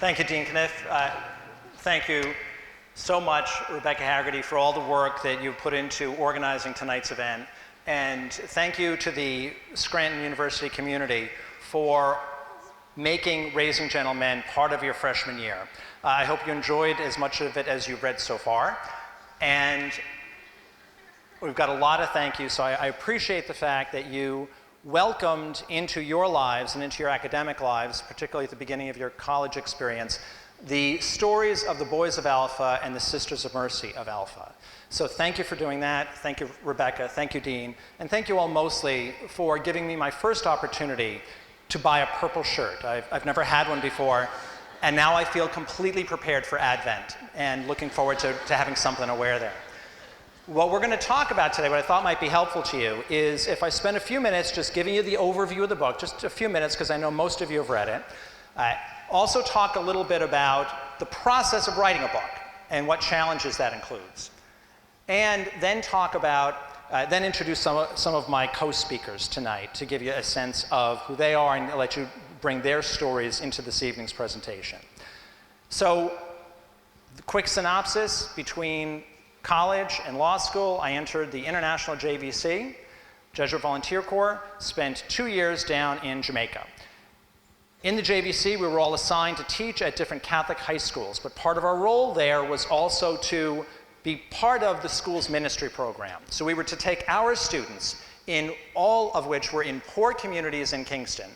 Thank you, Dean Kniff. Thank you so much, Rebecca Haggerty, for all the work that you put into organizing tonight's event. And thank you to the Scranton University community for making Raising Gentlemen part of your freshman year. I hope you enjoyed as much of it as you've read so far. And we've got a lot of thank yous, so I appreciate the fact that you welcomed into your lives and into your academic lives, particularly at the beginning of your college experience, the stories of the Boys of Alpha and the Sisters of Mercy of Alpha. So thank you for doing that. Thank you, Rebecca. Thank you, Dean. And thank you all mostly for giving me my first opportunity to buy a purple shirt. I've never had one before, and now I feel completely prepared for Advent and looking forward to having something to wear there. What we're going to talk about today, what I thought might be helpful to you, is if I spend a few minutes just giving you the overview of the book, just a few minutes because I know most of you have read it. Also talk a little bit about the process of writing a book and what challenges that includes. And then talk about, then introduce some of my co-speakers tonight to give you a sense of who they are and let you bring their stories into this evening's presentation. So, the quick synopsis: between college and law school, I entered the International JVC, Jesuit Volunteer Corps, spent 2 years down in Jamaica. In the JVC, we were all assigned to teach at different Catholic high schools, but part of our role there was also to be part of the school's ministry program. So we were to take our students, in all of which were in poor communities in Kingston,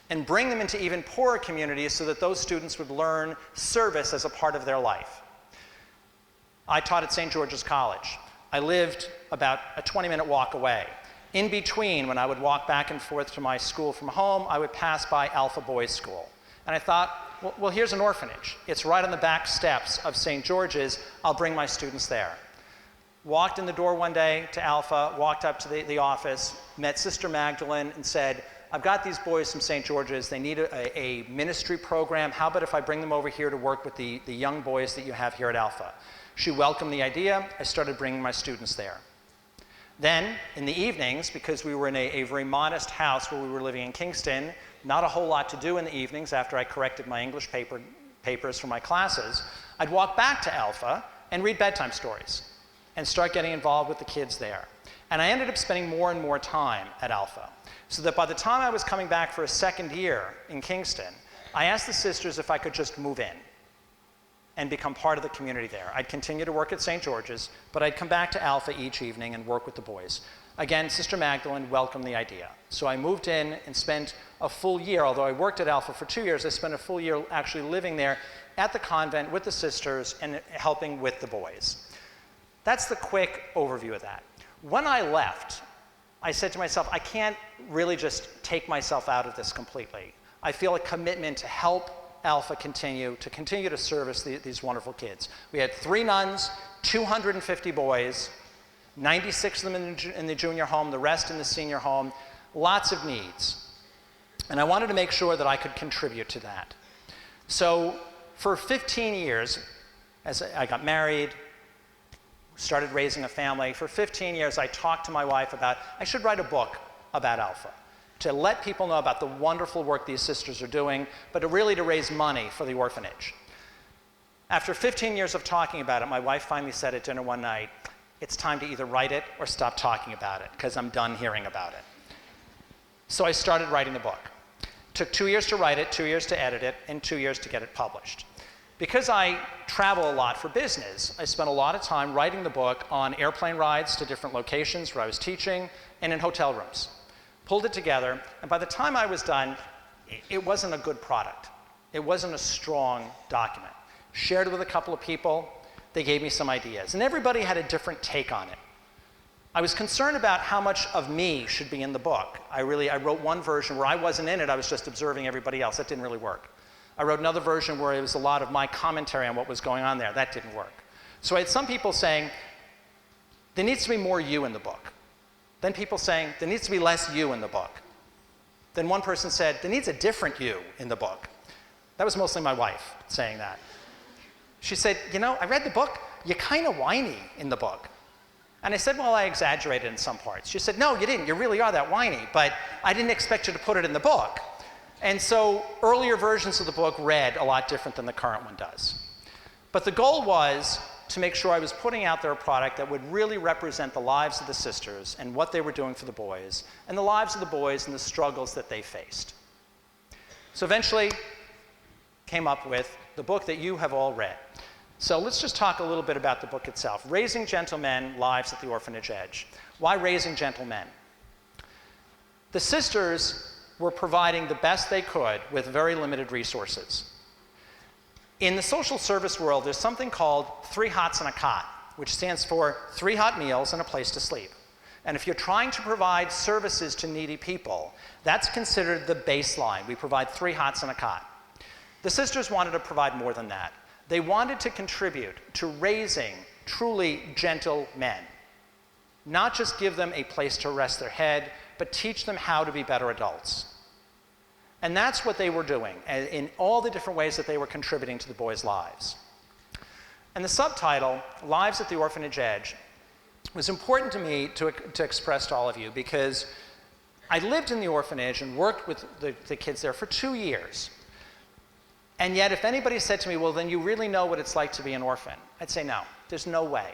and bring them into even poorer communities so that those students would learn service as a part of their life. I taught at St. George's College. I lived about a 20-minute walk away. In between, when I would walk back and forth to my school from home, I would pass by Alpha Boys School. And I thought, well, here's an orphanage. It's right on the back steps of St. George's. I'll bring my students there. Walked in the door one day to Alpha, walked up to the office, met Sister Magdalene and said, I've got these boys from St. George's. They need a ministry program. How about if I bring them over here to work with the young boys that you have here at Alpha? She welcomed the idea. I started bringing my students there. Then, in the evenings, because we were in a very modest house where we were living in Kingston, not a whole lot to do in the evenings after I corrected my English papers for my classes, I'd walk back to Alpha and read bedtime stories and start getting involved with the kids there. And I ended up spending more and more time at Alpha, so that by the time I was coming back for a second year in Kingston, I asked the sisters if I could just move in and become part of the community there. I'd continue to work at St. George's, but I'd come back to Alpha each evening and work with the boys. Again, Sister Magdalene welcomed the idea. So I moved in and spent a full year, although I worked at Alpha for 2 years, I spent a full year actually living there at the convent with the sisters and helping with the boys. That's the quick overview of that. When I left, I said to myself, I can't really just take myself out of this completely. I feel a commitment to help Alpha continue to service these wonderful kids. We had 3 nuns, 250 boys, 96 of them in the junior home, the rest in the senior home, lots of needs. And I wanted to make sure that I could contribute to that. So for 15 years, as I got married, started raising a family, for 15 years I talked to my wife about, I should write a book about Alpha, to let people know about the wonderful work these sisters are doing, but really to raise money for the orphanage. After 15 years of talking about it, my wife finally said at dinner one night, it's time to either write it or stop talking about it, because I'm done hearing about it. So I started writing the book. Took 2 years to write it, 2 years to edit it, and 2 years to get it published. Because I travel a lot for business, I spent a lot of time writing the book on airplane rides to different locations where I was teaching and in hotel rooms. Pulled it together, and by the time I was done, it wasn't a good product. It wasn't a strong document. Shared it with a couple of people, they gave me some ideas, and everybody had a different take on it. I was concerned about how much of me should be in the book. I wrote one version where I wasn't in it, I was just observing everybody else. That didn't really work. I wrote another version where it was a lot of my commentary on what was going on there. That didn't work. So I had some people saying, there needs to be more you in the book. Then people saying, there needs to be less you in the book. Then one person said, there needs a different you in the book. That was mostly my wife saying that. She said, you know, I read the book, you're kind of whiny in the book. And I said, well, I exaggerated in some parts. She said, no, you didn't, you really are that whiny, but I didn't expect you to put it in the book. And so earlier versions of the book read a lot different than the current one does. But the goal was to make sure I was putting out there a product that would really represent the lives of the sisters and what they were doing for the boys, and the lives of the boys and the struggles that they faced. So eventually came up with the book that you have all read. So let's just talk a little bit about the book itself. Raising Gentlemen, Lives at the Orphanage Edge. Why Raising Gentlemen? The sisters were providing the best they could with very limited resources. In the social service world, there's something called 3 hots and a cot, which stands for 3 hot meals and a place to sleep. And if you're trying to provide services to needy people, that's considered the baseline. We provide 3 hots and a cot. The sisters wanted to provide more than that. They wanted to contribute to raising truly gentle men. Not just give them a place to rest their head, but teach them how to be better adults. And that's what they were doing in all the different ways that they were contributing to the boys' lives. And the subtitle, Lives at the Orphanage Edge, was important to me to express to all of you because I lived in the orphanage and worked with the kids there for 2 years. And yet if anybody said to me, well, then you really know what it's like to be an orphan, I'd say no, there's no way.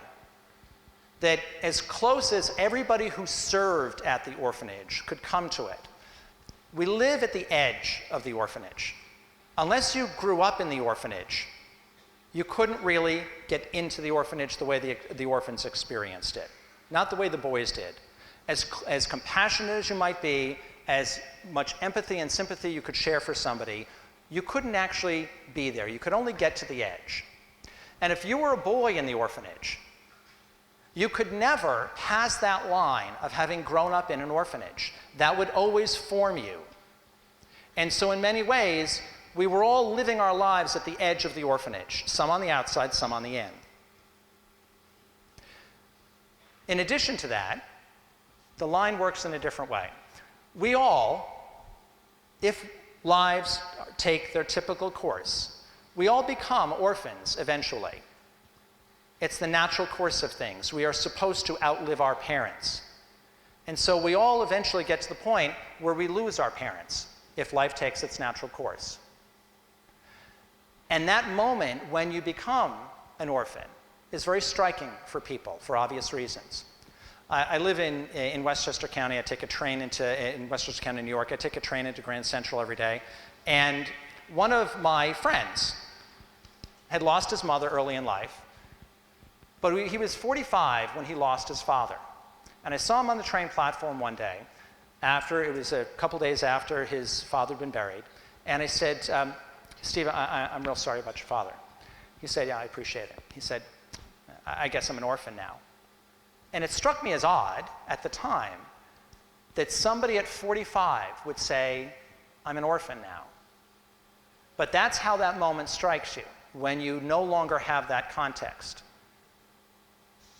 That as close as everybody who served at the orphanage could come to it, we live at the edge of the orphanage. Unless you grew up in the orphanage, you couldn't really get into the orphanage the way the orphans experienced it. Not the way the boys did. As compassionate as you might be, as much empathy and sympathy you could share for somebody, you couldn't actually be there. You could only get to the edge. And if you were a boy in the orphanage, you could never pass that line of having grown up in an orphanage. That would always form you. And so in many ways, we were all living our lives at the edge of the orphanage, some on the outside, some on the in. In addition to that, the line works in a different way. We all, if lives take their typical course, we all become orphans eventually. It's the natural course of things. We are supposed to outlive our parents. And so we all eventually get to the point where we lose our parents if life takes its natural course. And that moment when you become an orphan is very striking for people for obvious reasons. I live in Westchester County. I take a train in Westchester County, New York. I take a train into Grand Central every day. And one of my friends had lost his mother early in life. But he was 45 when he lost his father. And I saw him on the train platform one day, it was a couple days after his father had been buried. And I said, Steve, I'm real sorry about your father. He said, yeah, I appreciate it. He said, I guess I'm an orphan now. And it struck me as odd at the time that somebody at 45 would say, I'm an orphan now. But that's how that moment strikes you, when you no longer have that context.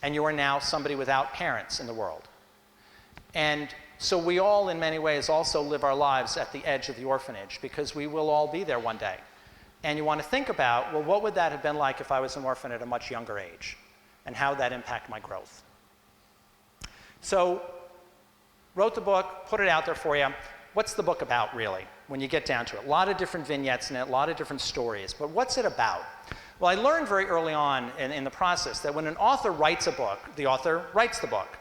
And you are now somebody without parents in the world. And so we all, in many ways, also live our lives at the edge of the orphanage because we will all be there one day. And you want to think about, well, what would that have been like if I was an orphan at a much younger age? And how would that impact my growth? So, wrote the book, put it out there for you. What's the book about, really, when you get down to it? A lot of different vignettes in it, a lot of different stories. But what's it about? Well, I learned very early on in the process that when an author writes a book, the author writes the book.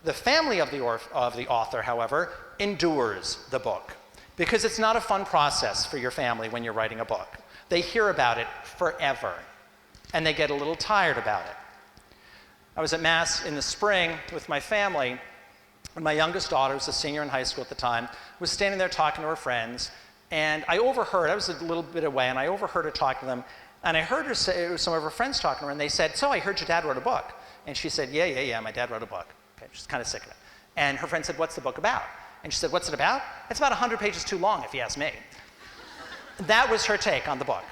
The family of the author, however, endures the book because it's not a fun process for your family when you're writing a book. They hear about it forever, and they get a little tired about it. I was at Mass in the spring with my family, and my youngest daughter, who was a senior in high school at the time, was standing there talking to her friends, and I overheard, I was a little bit away, and I overheard her talking to them, and I heard her say, some of her friends talking to her, and they said, so I heard your dad wrote a book. And she said, yeah, my dad wrote a book. Okay, she's kind of sick of it. And her friend said, what's the book about? And she said, what's it about? It's about 100 pages too long, if you ask me. That was her take on the book.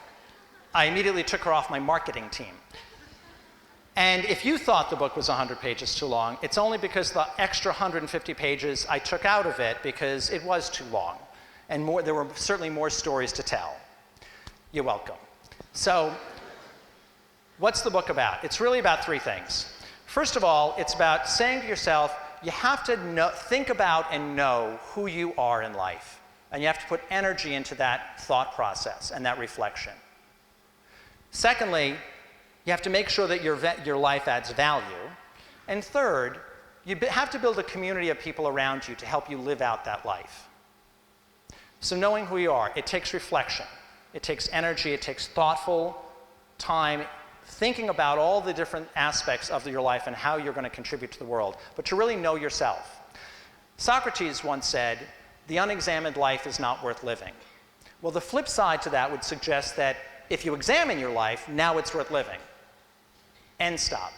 I immediately took her off my marketing team. And if you thought the book was 100 pages too long, it's only because the extra 150 pages I took out of it because it was too long. And there were certainly more stories to tell. You're welcome. So, what's the book about? It's really about 3 things. First of all, it's about saying to yourself, you have to think about and know who you are in life. And you have to put energy into that thought process and that reflection. Secondly, you have to make sure that your life adds value. And third, you have to build a community of people around you to help you live out that life. So knowing who you are, it takes reflection. It takes energy. It takes thoughtful time thinking about all the different aspects of your life and how you're going to contribute to the world, but to really know yourself. Socrates once said, "The unexamined life is not worth living." Well, the flip side to that would suggest that if you examine your life, now it's worth living. End stop.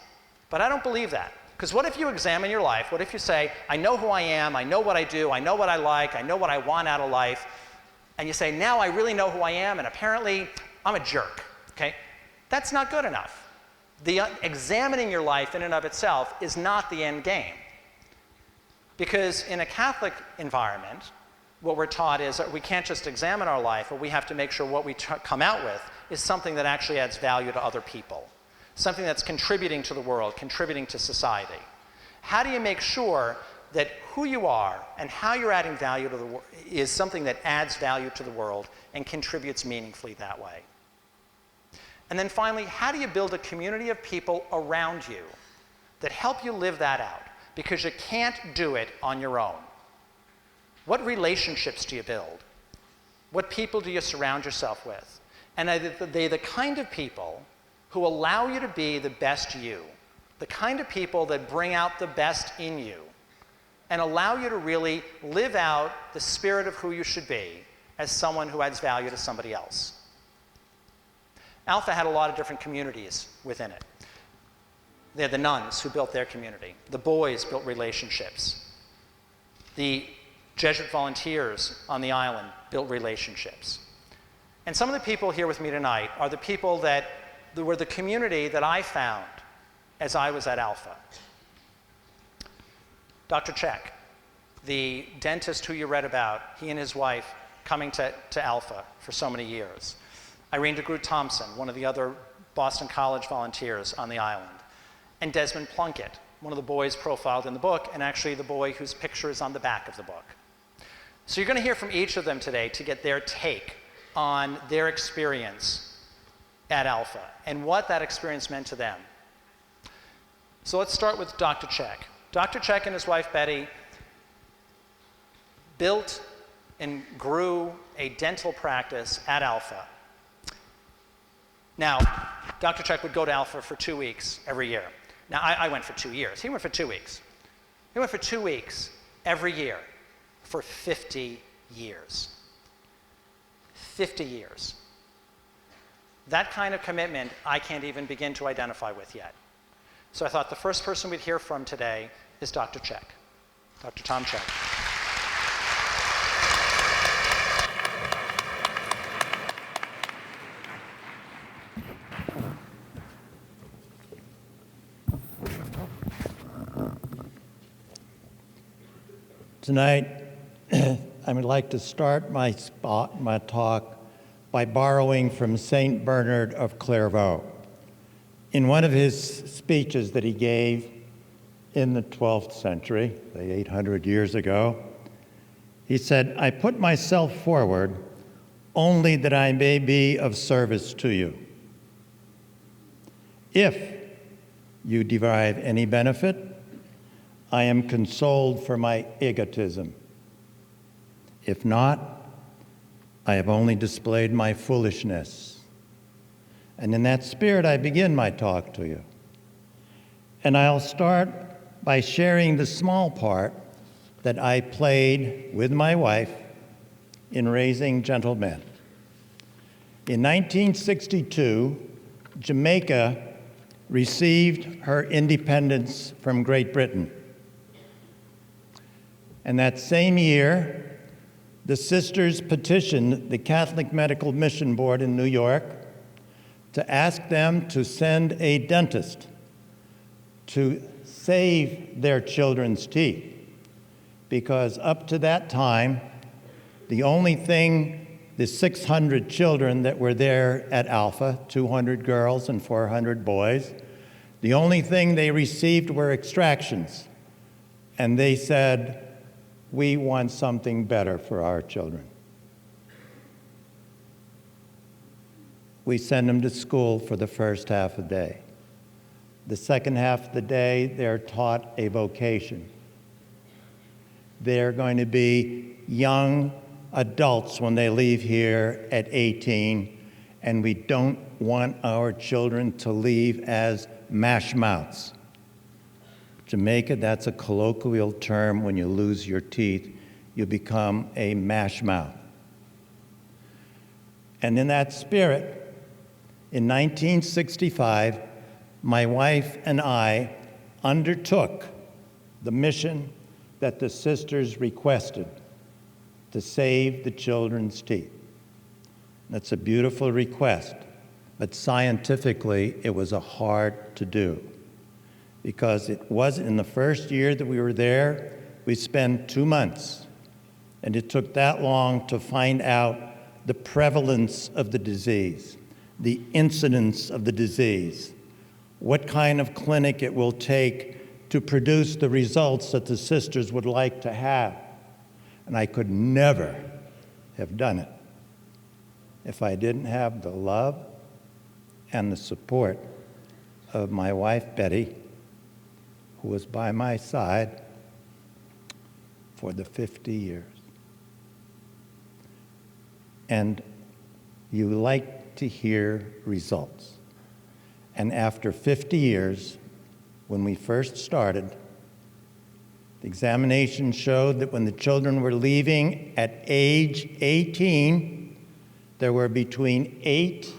But I don't believe that. Because what if you examine your life? What if you say, I know who I am, I know what I do, I know what I like, I know what I want out of life, and you say, now I really know who I am, and apparently I'm a jerk, okay? That's not good enough. Examining your life in and of itself is not the end game. Because in a Catholic environment, what we're taught is that we can't just examine our life, but we have to make sure what we come out with is something that actually adds value to other people, something that's contributing to the world, contributing to society. How do you make sure that who you are and how you're adding value to the world is something that adds value to the world and contributes meaningfully that way? And then finally, how do you build a community of people around you that help you live that out? Because you can't do it on your own. What relationships do you build? What people do you surround yourself with? And are they the kind of people who allow you to be the best you, the kind of people that bring out the best in you, and allow you to really live out the spirit of who you should be as someone who adds value to somebody else? Alpha had a lot of different communities within it. They had the nuns who built their community. The boys built relationships. The Jesuit volunteers on the island built relationships. And some of the people here with me tonight are the people that were the community that I found as I was at Alpha. Dr. Check, the dentist who you read about, he and his wife coming to Alpha for so many years. Irene Thompson, one of the other Boston College volunteers on the island. And Desmond Plunkett, one of the boys profiled in the book, and actually the boy whose picture is on the back of the book. So you're going to hear from each of them today to get their take on their experience at Alpha and what that experience meant to them. So let's start with Dr. Check. Dr. Check and his wife Betty built and grew a dental practice at Alpha. Now, Dr. Check would go to Alpha for 2 weeks every year. Now, I went for 2 years. He went for 2 weeks. He went for 2 weeks every year for 50 years. 50 years. That kind of commitment I can't even begin to identify with yet. So I thought the first person we'd hear from today is Dr. Check, Dr. Tom Check. Tonight, I would like to start my talk by borrowing from St. Bernard of Clairvaux. In one of his speeches that he gave in the 12th century, 800 years ago, he said, "I put myself forward only that I may be of service to you. If you derive any benefit, I am consoled for my egotism. If not, I have only displayed my foolishness." And in that spirit, I begin my talk to you. And I'll start by sharing the small part that I played with my wife in raising gentlemen. In 1962, Jamaica received her independence from Great Britain. And that same year, the sisters petitioned the Catholic Medical Mission Board in New York to ask them to send a dentist to save their children's teeth, because up to that time, the only thing the 600 children that were there at Alpha, 200 girls and 400 boys, the only thing they received were extractions. And they said, "We want something better for our children." we send them to school for the first half of the day. The second half of the day, they're taught a vocation. They're going to be young adults when they leave here at 18, and we don't want our children to leave as mash mouths. Jamaica, that's a colloquial term. When you lose your teeth, you become a mash mouth. And in that spirit, in 1965, my wife and I undertook the mission that the sisters requested to save the children's teeth. That's a beautiful request, but scientifically, it was a hard to do because it was in the first year that we were there, we spent 2 months, and it took that long to find out the prevalence of the disease, the incidence of the disease, what kind of clinic it will take to produce the results that the sisters would like to have. And I could never have done it if I didn't have the love and the support of my wife, Betty, who was by my side for the 50 years. And you like to hear results. And after 50 years, when we first started, the examination showed that when the children were leaving at age 18, there were between 8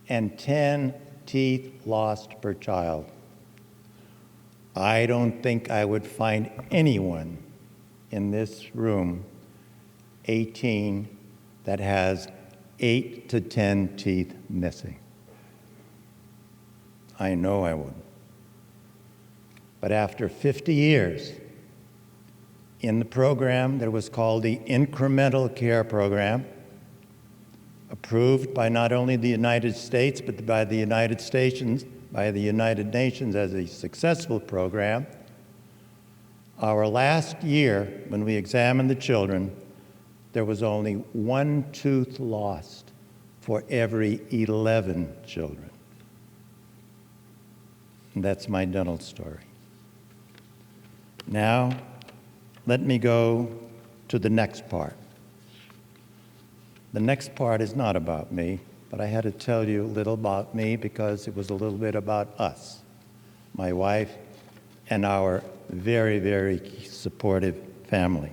and 10 teeth lost per child. I don't think I would find anyone in this room 18 that has 8 to 10 teeth missing. I know I wouldn't. But after 50 years, in the program that was called the Incremental Care Program, approved by not only the United States, but by the United Nations as a successful program, our last year, when we examined the children, there was only 1 tooth lost for every 11 children. And that's my dental story. Now, let me go to the next part. The next part is not about me, but I had to tell you a little about me because it was a little bit about us, my wife, and our very, very supportive family.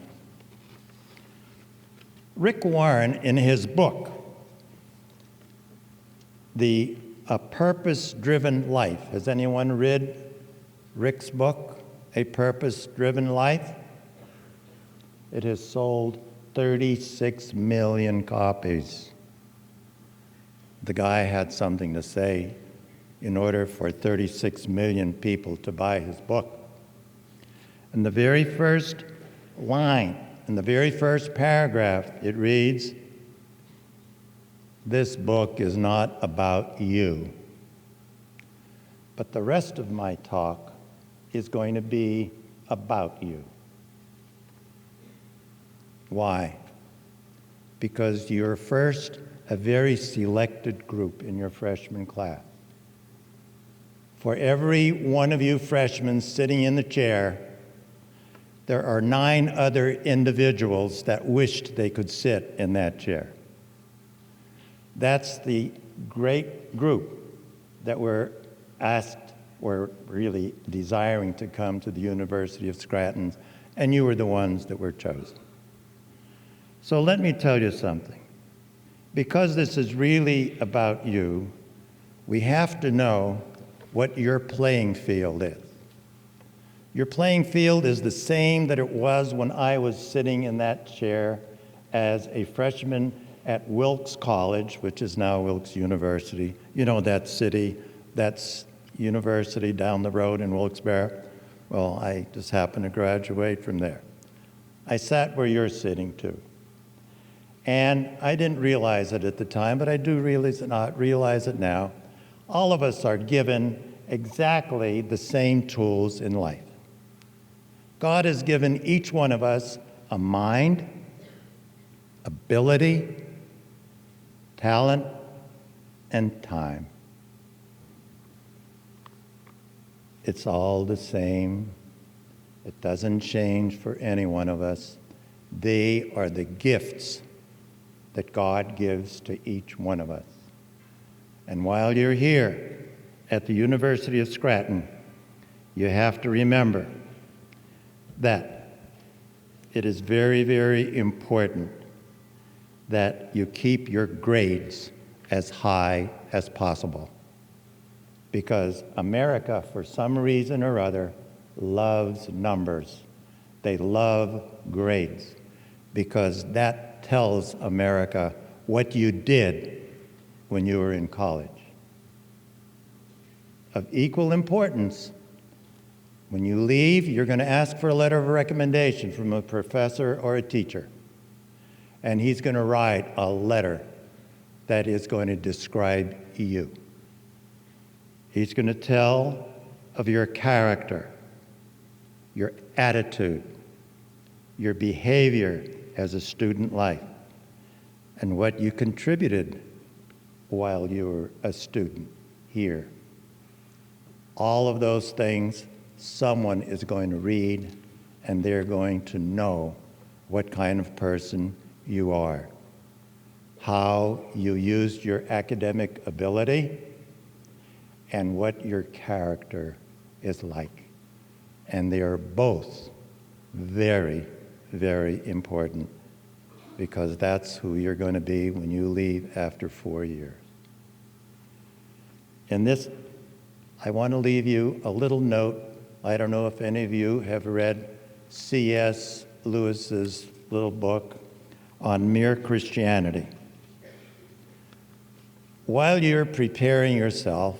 Rick Warren, in his book, A Purpose-Driven Life. Has anyone read Rick's book, A Purpose-Driven Life? It has sold 36 million copies. The guy had something to say in order for 36 million people to buy his book. In the very first line, in the very first paragraph, it reads, "This book is not about you." But the rest of my talk is going to be about you. Why? Because you're first a very selected group in your freshman class. For every one of you freshmen sitting in the chair, there are 9 other individuals that wished they could sit in that chair. That's the great group that were really desiring to come to the University of Scranton, and you were the ones that were chosen. So let me tell you something. Because this is really about you, we have to know what your playing field is. Your playing field is the same that it was when I was sitting in that chair as a freshman at Wilkes College, which is now Wilkes University. You know that city, that's university down the road in Wilkes-Barre. Well, I just happened to graduate from there. I sat where you're sitting too. And I didn't realize it at the time, but I do realize it now. All of us are given exactly the same tools in life. God has given each one of us a mind, ability, talent, and time. It's all the same. It doesn't change for any one of us. They are the gifts that God gives to each one of us. And while you're here at the University of Scranton, you have to remember that it is very, very important that you keep your grades as high as possible. Because America, for some reason or other, loves numbers. They love grades, because that tells America what you did when you were in college. Of equal importance, when you leave, you're going to ask for a letter of recommendation from a professor or a teacher. And he's going to write a letter that is going to describe you. He's going to tell of your character, your attitude, your behavior as a student life, and what you contributed while you were a student here. All of those things someone is going to read, and they're going to know what kind of person you are, how you used your academic ability, and what your character is like. And they are both very, very important, because that's who you're going to be when you leave after 4 years. In this, I want to leave you a little note. I don't know if any of you have read C.S. Lewis's little book on Mere Christianity. While you're preparing yourself,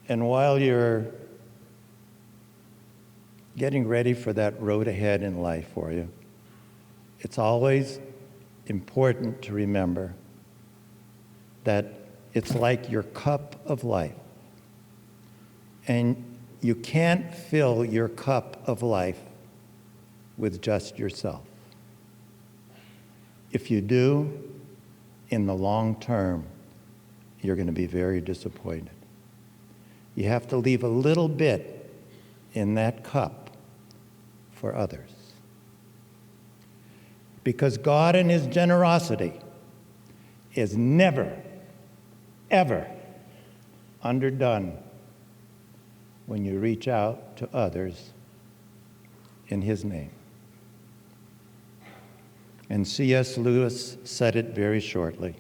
and while you're getting ready for that road ahead in life for you, it's always important to remember that it's like your cup of life. And you can't fill your cup of life with just yourself. If you do, in the long term, you're going to be very disappointed. You have to leave a little bit in that cup for others. Because God in His generosity is never, ever underdone when you reach out to others in His name. And C.S. Lewis said it very shortly.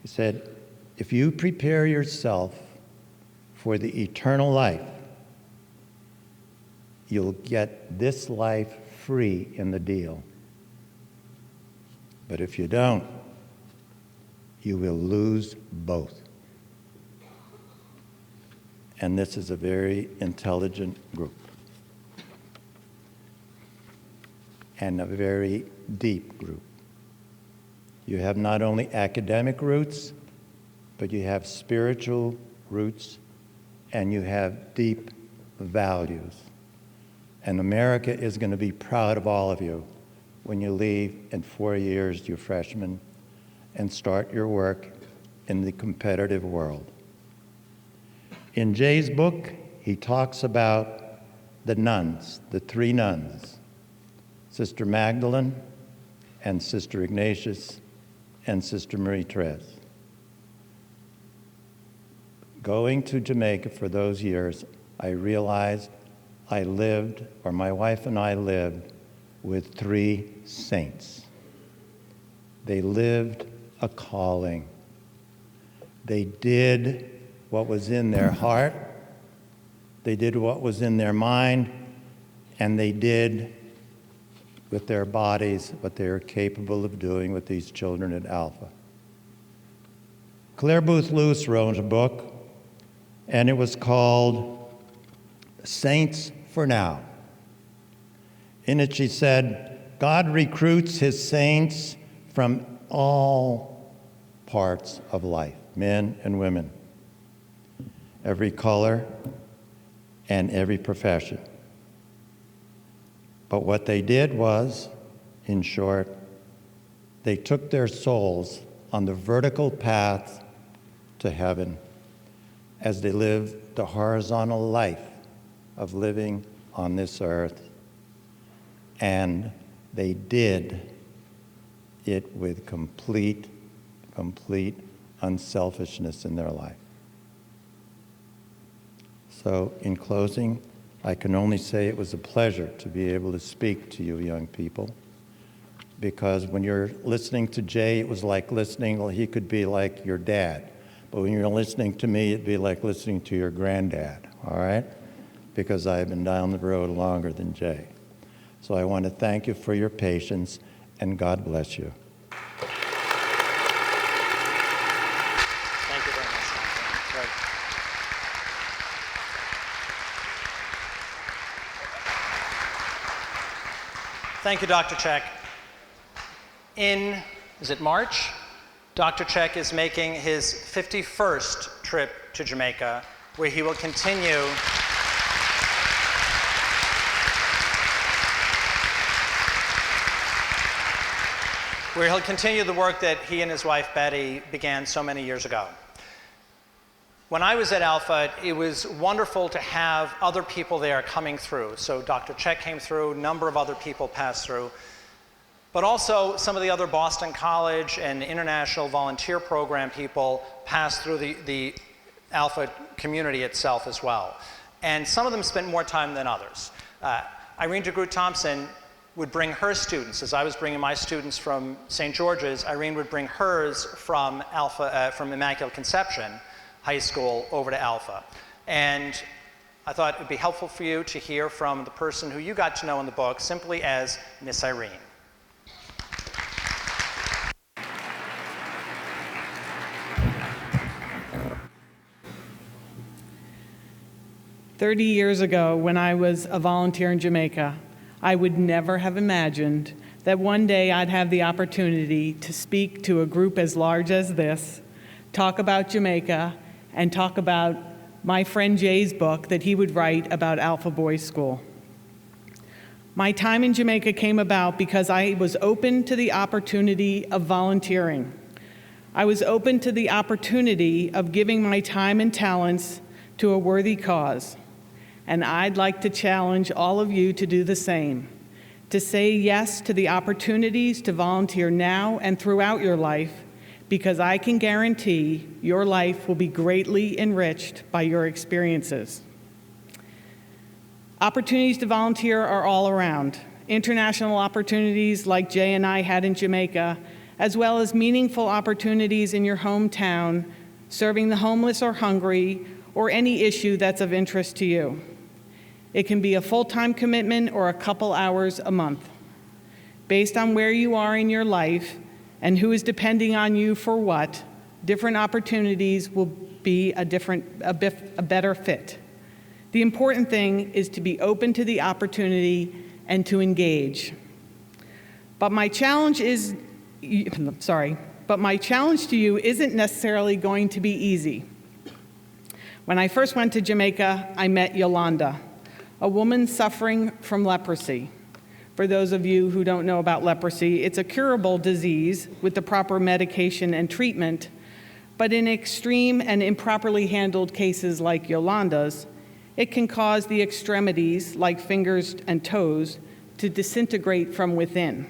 He said, if you prepare yourself for the eternal life, you'll get this life free in the deal. But if you don't, you will lose both. And this is a very intelligent group, and a very deep group. You have not only academic roots, but you have spiritual roots, and you have deep values. And America is going to be proud of all of you when you leave in 4 years, you freshmen, and start your work in the competitive world. In Jay's book, he talks about the nuns, the 3 nuns, Sister Magdalene and Sister Ignatius and Sister Marie-Therese. Going to Jamaica for those years, I realized I lived, or my wife and I lived, with 3 saints. They lived a calling. They did what was in their heart, they did what was in their mind, and they did with their bodies what they are capable of doing with these children at Alpha. Claire Booth Lewis wrote a book, and it was called Saints for Now. In it she said, God recruits His saints from all parts of life, men and women, every color and every profession. But what they did was, in short, they took their souls on the vertical path to heaven as they lived the horizontal life of living on this earth. And they did it with complete unselfishness in their life. So in closing, I can only say it was a pleasure to be able to speak to you young people, because when you're listening to Jay, it was like listening, well, he could be like your dad. But when you're listening to me, it'd be like listening to your granddad, all right? Because I've been down the road longer than Jay. So I want to thank you for your patience, and God bless you. Thank you very much, Thompson. Great. Thank you, Dr. Check. Is it March? Dr. Check is making his 51st trip to Jamaica, where he will continue the work that he and his wife Betty began so many years ago. When I was at Alpha, it was wonderful to have other people there coming through. So Dr. Check came through, a number of other people passed through, but also some of the other Boston College and International Volunteer Program people passed through the Alpha community itself as well. And some of them spent more time than others. Irene Thompson would bring her students. As I was bringing my students from St. George's, Irene would bring hers from from Immaculate Conception High School over to Alpha. And I thought it would be helpful for you to hear from the person who you got to know in the book simply as Miss Irene. "30 years ago, when I was a volunteer in Jamaica, I would never have imagined that one day I'd have the opportunity to speak to a group as large as this, talk about Jamaica, and talk about my friend Jay's book that he would write about Alpha Boys School. My time in Jamaica came about because I was open to the opportunity of volunteering. I was open to the opportunity of giving my time and talents to a worthy cause. And I'd like to challenge all of you to do the same, to say yes to the opportunities to volunteer now and throughout your life, because I can guarantee your life will be greatly enriched by your experiences. Opportunities to volunteer are all around. International opportunities like Jay and I had in Jamaica, as well as meaningful opportunities in your hometown, serving the homeless or hungry, or any issue that's of interest to you. It can be a full-time commitment or a couple hours a month. Based on where you are in your life and who is depending on you for what, different opportunities will be a better fit. The important thing is to be open to the opportunity and to engage. But my challenge to you isn't necessarily going to be easy. When I first went to Jamaica, I met Yolanda, a woman suffering from leprosy. For those of you who don't know about leprosy, it's a curable disease with the proper medication and treatment, but in extreme and improperly handled cases like Yolanda's, it can cause the extremities, like fingers and toes, to disintegrate from within.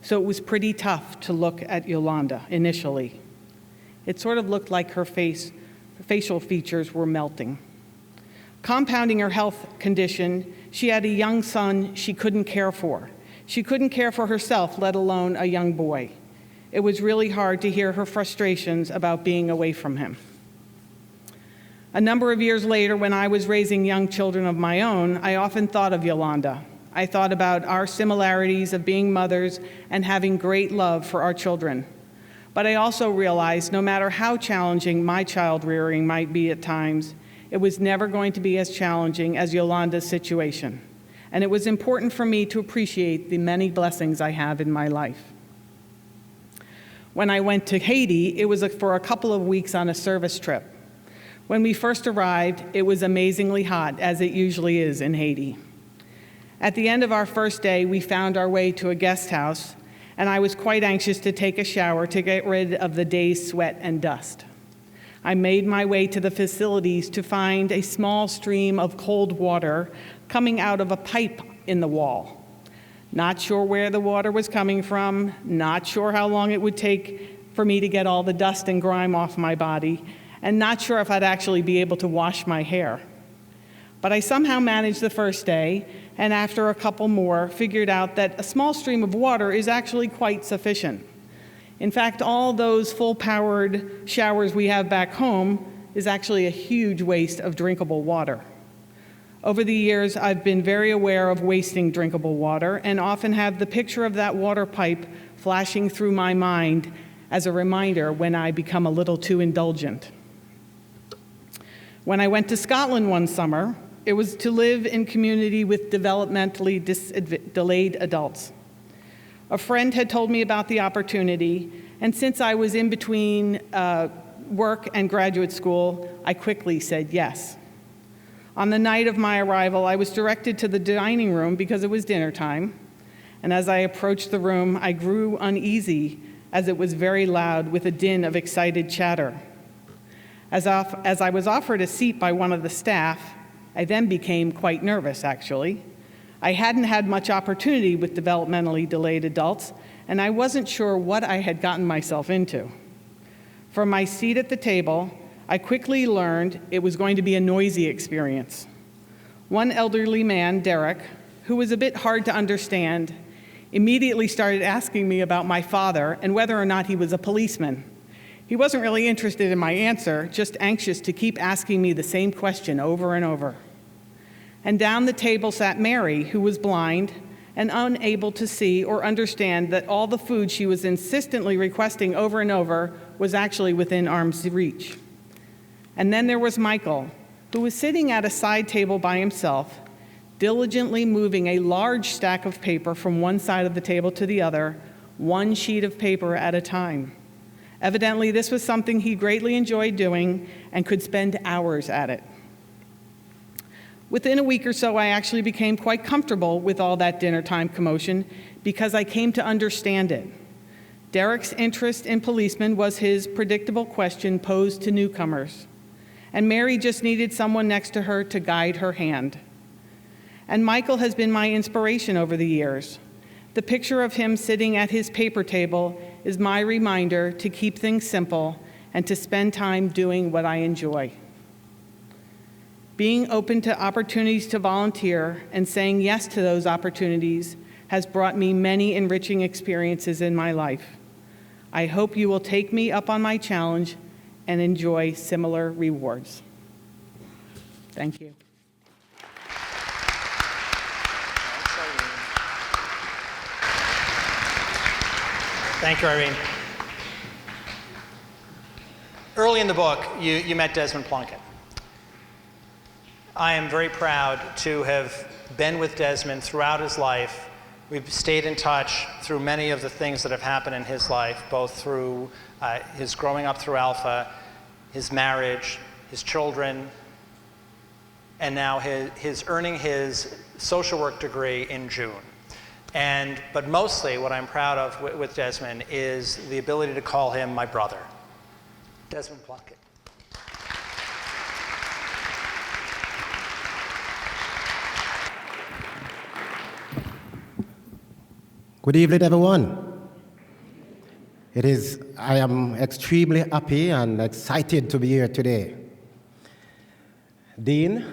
So it was pretty tough to look at Yolanda initially. It sort of looked like her facial features were melting. Compounding her health condition, she had a young son she couldn't care for. She couldn't care for herself, let alone a young boy. It was really hard to hear her frustrations about being away from him. A number of years later, when I was raising young children of my own, I often thought of Yolanda. I thought about our similarities of being mothers and having great love for our children. But I also realized no matter how challenging my child rearing might be at times, it was never going to be as challenging as Yolanda's situation. And it was important for me to appreciate the many blessings I have in my life. When I went to Haiti, it was for a couple of weeks on a service trip. When we first arrived, it was amazingly hot, as it usually is in Haiti. At the end of our first day, we found our way to a guest house, and I was quite anxious to take a shower to get rid of the day's sweat and dust. I made my way to the facilities to find a small stream of cold water coming out of a pipe in the wall. Not sure where the water was coming from, not sure how long it would take for me to get all the dust and grime off my body, and not sure if I'd actually be able to wash my hair. But I somehow managed the first day, and after a couple more, figured out that a small stream of water is actually quite sufficient. In fact, all those full-powered showers we have back home is actually a huge waste of drinkable water. Over the years, I've been very aware of wasting drinkable water and often have the picture of that water pipe flashing through my mind as a reminder when I become a little too indulgent. When I went to Scotland one summer, it was to live in community with developmentally delayed adults. A friend had told me about the opportunity, and since I was in between work and graduate school, I quickly said yes. On the night of my arrival, I was directed to the dining room because it was dinner time, and as I approached the room, I grew uneasy as it was very loud with a din of excited chatter. As I was offered a seat by one of the staff, I then became quite nervous, actually. I hadn't had much opportunity with developmentally delayed adults, and I wasn't sure what I had gotten myself into. From my seat at the table, I quickly learned it was going to be a noisy experience. One elderly man, Derek, who was a bit hard to understand, immediately started asking me about my father and whether or not he was a policeman. He wasn't really interested in my answer, just anxious to keep asking me the same question over and over. And down the table sat Mary, who was blind and unable to see or understand that all the food she was insistently requesting over and over was actually within arm's reach. And then there was Michael, who was sitting at a side table by himself, diligently moving a large stack of paper from one side of the table to the other, one sheet of paper at a time. Evidently, this was something he greatly enjoyed doing and could spend hours at it. Within a week or so, I actually became quite comfortable with all that dinner time commotion because I came to understand it. Derek's interest in policemen was his predictable question posed to newcomers, and Mary just needed someone next to her to guide her hand. And Michael has been my inspiration over the years. The picture of him sitting at his paper table is my reminder to keep things simple and to spend time doing what I enjoy. Being open to opportunities to volunteer and saying yes to those opportunities has brought me many enriching experiences in my life. I hope you will take me up on my challenge and enjoy similar rewards. Thank you. Thank you, Irene. Early in the book, you met Desmond Plunkett. I am very proud to have been with Desmond throughout his life. We've stayed in touch through many of the things that have happened in his life, both through his growing up through Alpha, his marriage, his children, and now his earning his social work degree in June. But mostly what I'm proud of with Desmond is the ability to call him my brother, Desmond Plunkett. Good evening, everyone. I am extremely happy and excited to be here today. Dean,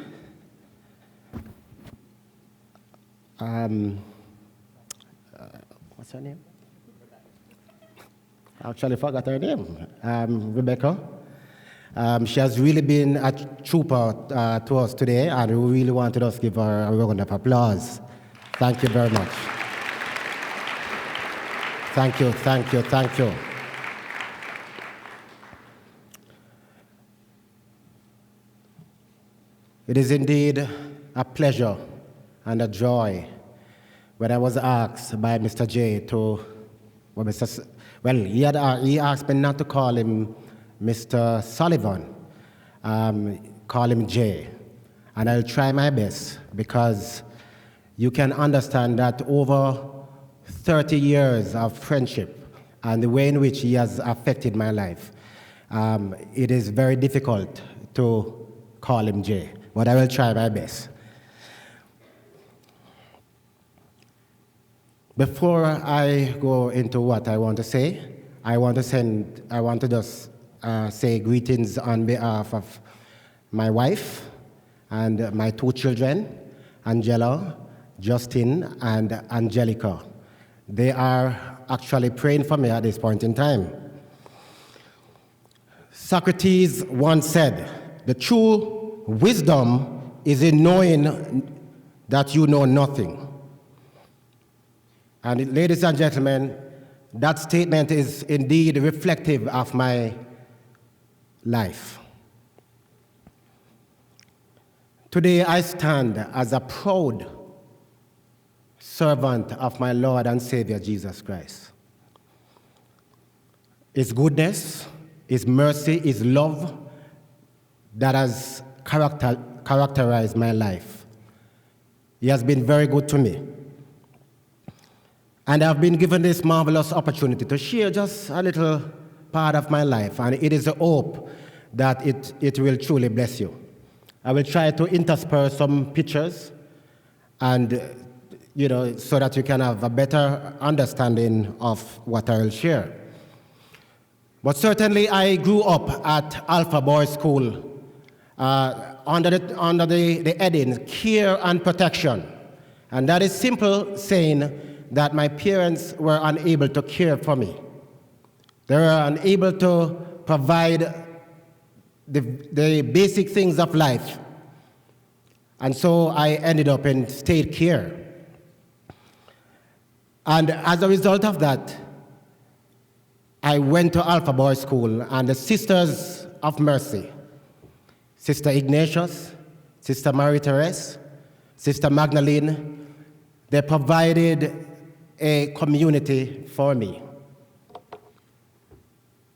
what's her name? I actually forgot her name. Rebecca. She has really been a trooper to us today, and we really wanted us to give her a round of applause. Thank you very much. Thank you, thank you, thank you. It is indeed a pleasure and a joy when I was asked by Mr. Jay he asked me not to call him Mr. Sullivan, call him Jay. And I'll try my best because you can understand that over 30 years of friendship and the way in which he has affected my life, It is very difficult to call him Jay, but I will try my best. Before I go into what I want to say, I want to just say greetings on behalf of my wife and my 2 children, Angela, Justin, and Angelica. They are actually praying for me at this point in time. Socrates once said, "The true wisdom is in knowing that you know nothing." And ladies and gentlemen, that statement is indeed reflective of my life. Today I stand as a proud servant of my Lord and Savior Jesus Christ. His goodness, His mercy, His love that has characterized my life. He has been very good to me. And I've been given this marvelous opportunity to share just a little part of my life, and it is a hope that it will truly bless you. I will try to intersperse some pictures and so that you can have a better understanding of what I will share. But certainly I grew up at Alpha Boys School under the heading Care and Protection. And that is simple saying that my parents were unable to care for me. They were unable to provide the basic things of life. And so I ended up in state care. And as a result of that, I went to Alpha Boys School, and the Sisters of Mercy, Sister Ignatius, Sister Marie-Therese, Sister Magdalene, they provided a community for me.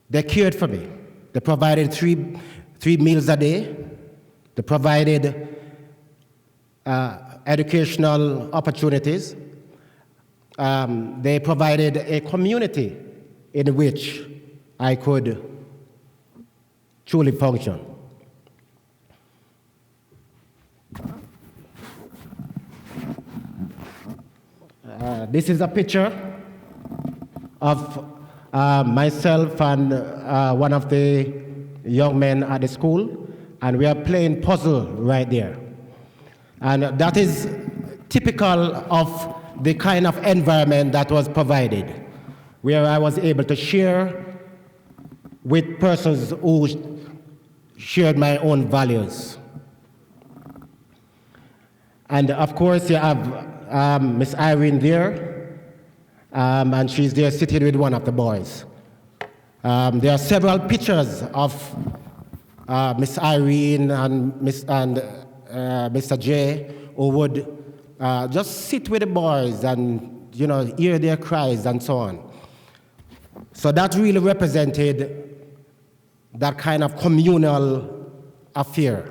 They cared for me. They provided three meals a day. They provided educational opportunities. They provided a community in which I could truly function. This is a picture of myself and one of the young men at the school, and we are playing puzzle right there. And that is typical of the kind of environment that was provided, where I was able to share with persons who shared my own values. And of course, you have Miss Irene there, and she's there sitting with one of the boys. There are several pictures of Miss Irene and Mr. Jay, who would just sit with the boys and hear their cries and so on. So that really represented that kind of communal affair.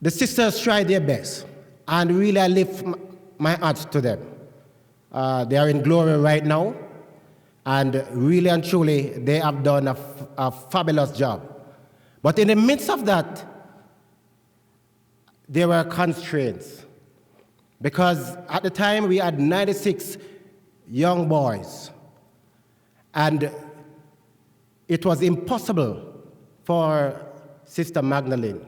The sisters tried their best, and really I lift my hats to them. They are in glory right now, and really and truly they have done a fabulous job. But in the midst of that, there were constraints, because at the time we had 96 young boys, and it was impossible for Sister Magdalene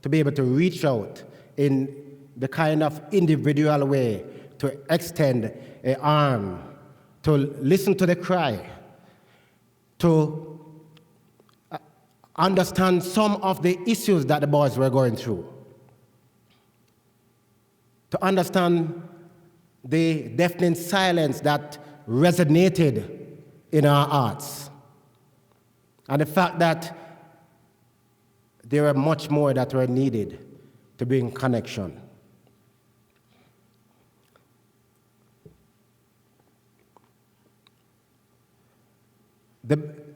to be able to reach out in the kind of individual way, to extend an arm, to listen to the cry, to understand some of the issues that the boys were going through, to understand the deafening silence that resonated in our hearts, and the fact that there were much more that were needed to bring connection.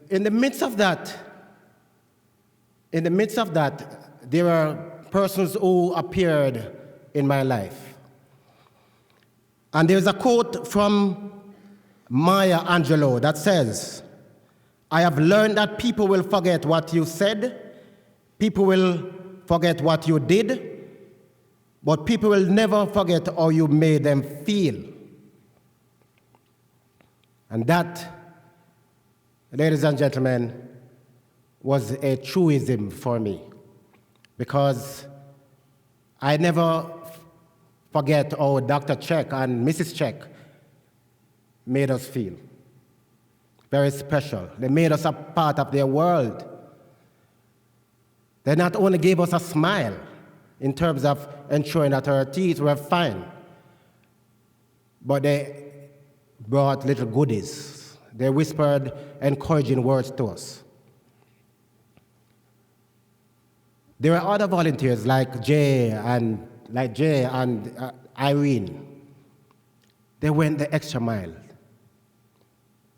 In the midst of that, there were persons who appeared in my life. And there's a quote from Maya Angelou that says, I have learned that people will forget what you said, people will forget what you did, but people will never forget how you made them feel. And that, ladies and gentlemen, was a truism for me, because I never forget how Dr. Check and Mrs. Check made us feel. Very special. They made us a part of their world. They not only gave us a smile in terms of ensuring that our teeth were fine, but they brought little goodies. They whispered encouraging words to us. There are other volunteers like Jay and Irene. They went the extra mile.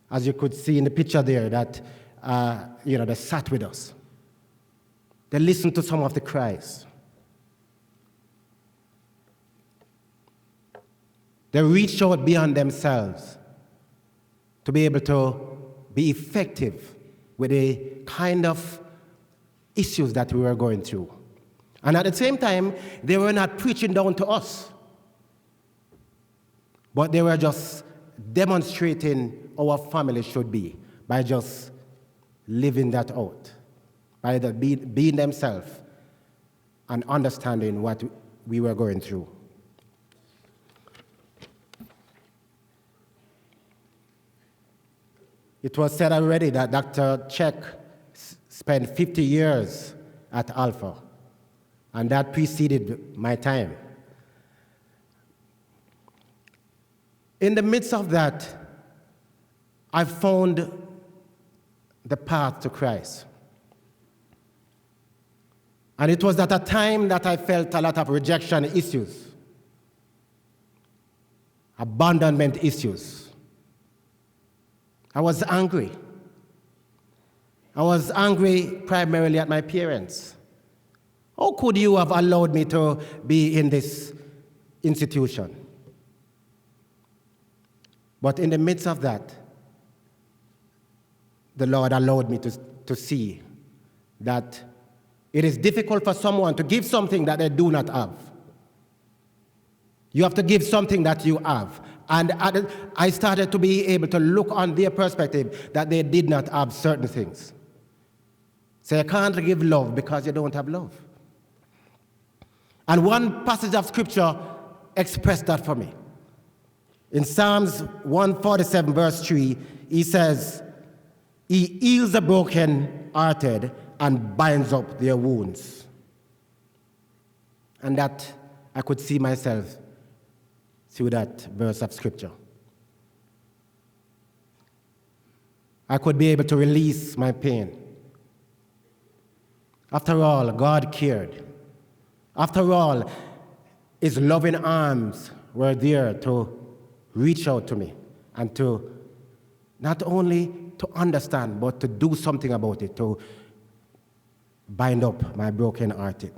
As you could see in the picture there, that they sat with us. They listened to some of the cries. They reached out beyond themselves to be able to be effective with the kind of issues that we were going through. And at the same time, they were not preaching down to us, but they were just demonstrating how our family should be by just living that out, by being themselves and understanding what we were going through. It was said already that Dr. Check spent 50 years at Alpha, and that preceded my time. In the midst of that, I found the path to Christ. And it was at a time that I felt a lot of rejection issues, abandonment issues. I was angry. I was angry primarily at my parents. How could you have allowed me to be in this institution? But in the midst of that, the Lord allowed me to see that it is difficult for someone to give something that they do not have. You have to give something that you have. And I started to be able to look on their perspective that they did not have certain things. So you can't give love because you don't have love. And one passage of scripture expressed that for me. In Psalms 147, verse 3, he says, He heals the broken-hearted and binds up their wounds. And that I could see myself through that verse of scripture. I could be able to release my pain. After all, God cared. After all, His loving arms were there to reach out to me and to not only to understand, but to do something about it, to bind up my broken hearted.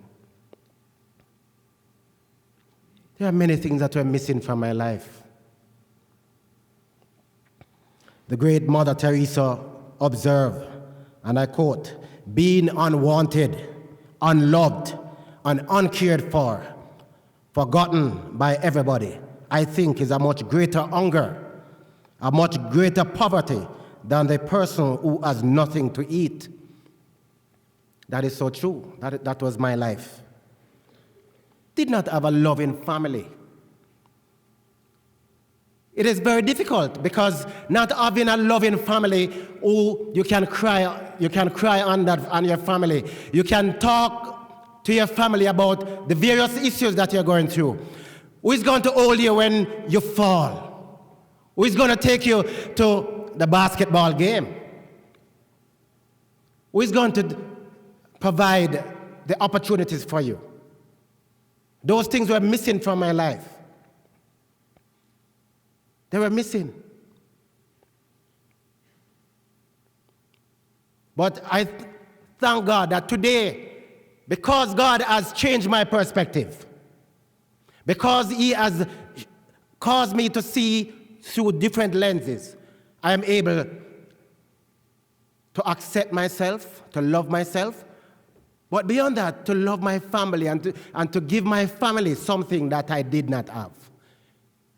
There are many things that were missing from my life. The great Mother Teresa observed, and I quote, being unwanted, unloved, and uncared for, forgotten by everybody, I think is a much greater hunger, a much greater poverty than the person who has nothing to eat. That is so true. That was my life. Did not have a loving family. It is very difficult because not having a loving family who you can cry on your family. You can talk to your family about the various issues that you're going through. Who is going to hold you when you fall? Who is going to take you to the basketball game? Who is going to provide the opportunities for you? Those things were missing from my life. They were missing. But I thank God that today, because God has changed my perspective, because He has caused me to see through different lenses, I am able to accept myself, to love myself, but beyond that, to love my family and to give my family something that I did not have.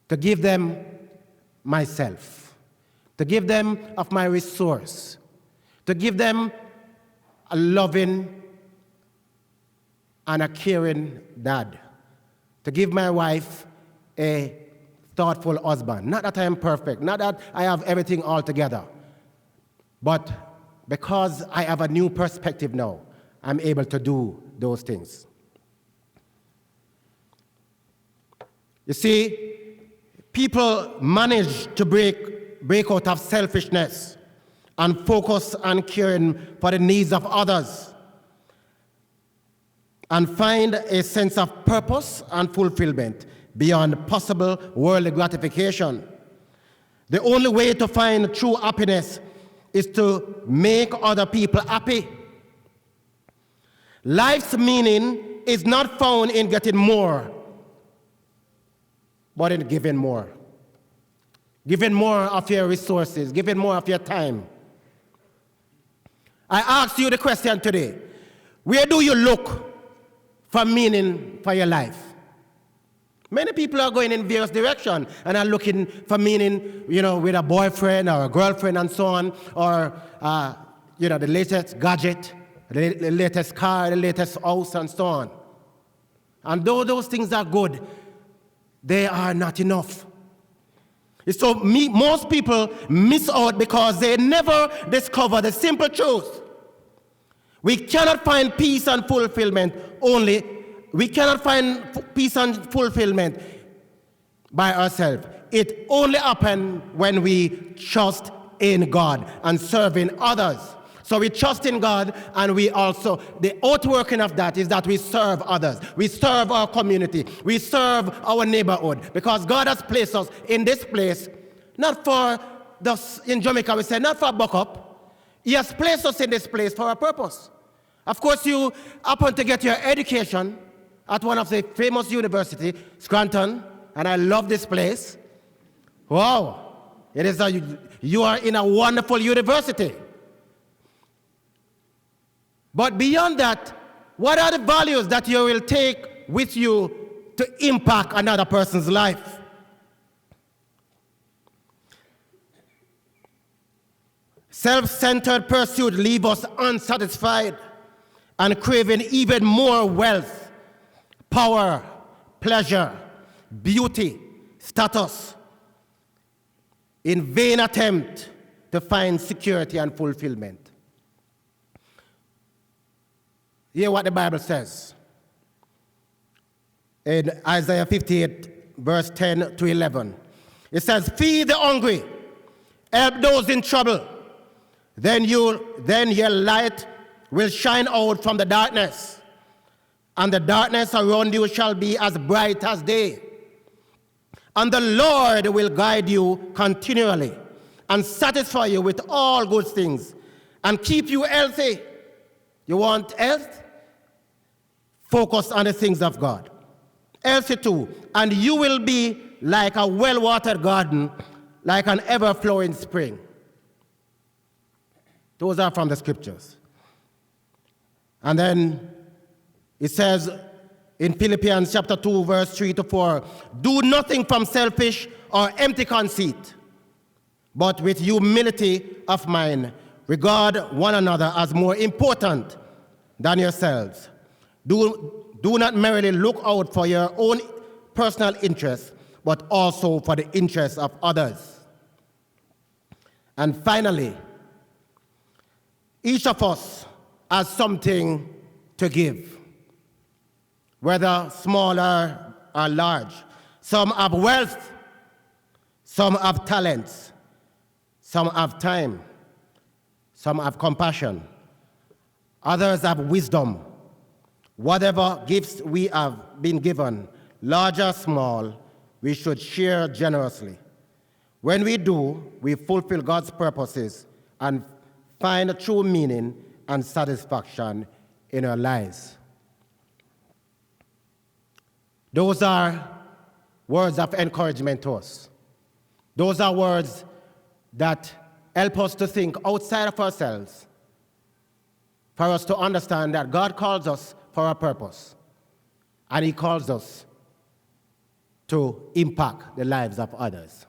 To give them myself, to give them of my resource, to give them a loving and a caring dad, to give my wife a thoughtful husband. Not that I am perfect, not that I have everything all together, but because I have a new perspective now, I'm able to do those things. You see, people manage to break out of selfishness and focus on caring for the needs of others and find a sense of purpose and fulfillment beyond possible worldly gratification. The only way to find true happiness is to make other people happy. Life's meaning is not found in getting more, but in giving more. Giving more of your resources, giving more of your time. I ask you the question today, where do you look for meaning for your life? Many people are going in various directions and are looking for meaning, with a boyfriend or a girlfriend and so on, or, the latest gadget, the latest car, the latest house and so on. And though those things are good, they are not enough. So most people miss out because they never discover the simple truth. We cannot find peace and fulfillment by ourselves. It only happens when we trust in God and serving others. So we trust in God, and we also, the outworking of that is that we serve others. We serve our community. We serve our neighborhood, because God has placed us in this place, not for, in Jamaica we say, not for buck up. He has placed us in this place for a purpose. Of course, you happen to get your education at one of the famous universities, Scranton, and I love this place. Wow, you are in a wonderful university. But beyond that, what are the values that you will take with you to impact another person's life? Self-centered pursuit leaves us unsatisfied and craving even more wealth, power, pleasure, beauty, status, in vain attempt to find security and fulfillment. Hear what the Bible says in Isaiah 58, verse 10 to 11. It says, feed the hungry, help those in trouble. Then your light will shine out from the darkness, and the darkness around you shall be as bright as day. And the Lord will guide you continually and satisfy you with all good things and keep you healthy. You want health? Focus on the things of God. Healthy too. And you will be like a well-watered garden, like an ever-flowing spring. Those are from the scriptures. And then it says in Philippians chapter 2, verse 3 to 4, do nothing from selfish or empty conceit, but with humility of mind, regard one another as more important than yourselves. Do not merely look out for your own personal interests, but also for the interests of others. And finally, each of us has something to give, whether small or large. Some have wealth, some have talents, some have time, some have compassion, others have wisdom. Whatever gifts we have been given, large or small, we should share generously. When we do, we fulfill God's purposes and find true meaning and satisfaction in our lives. Those are words of encouragement to us. Those are words that help us to think outside of ourselves, for us to understand that God calls us for a purpose, and He calls us to impact the lives of others.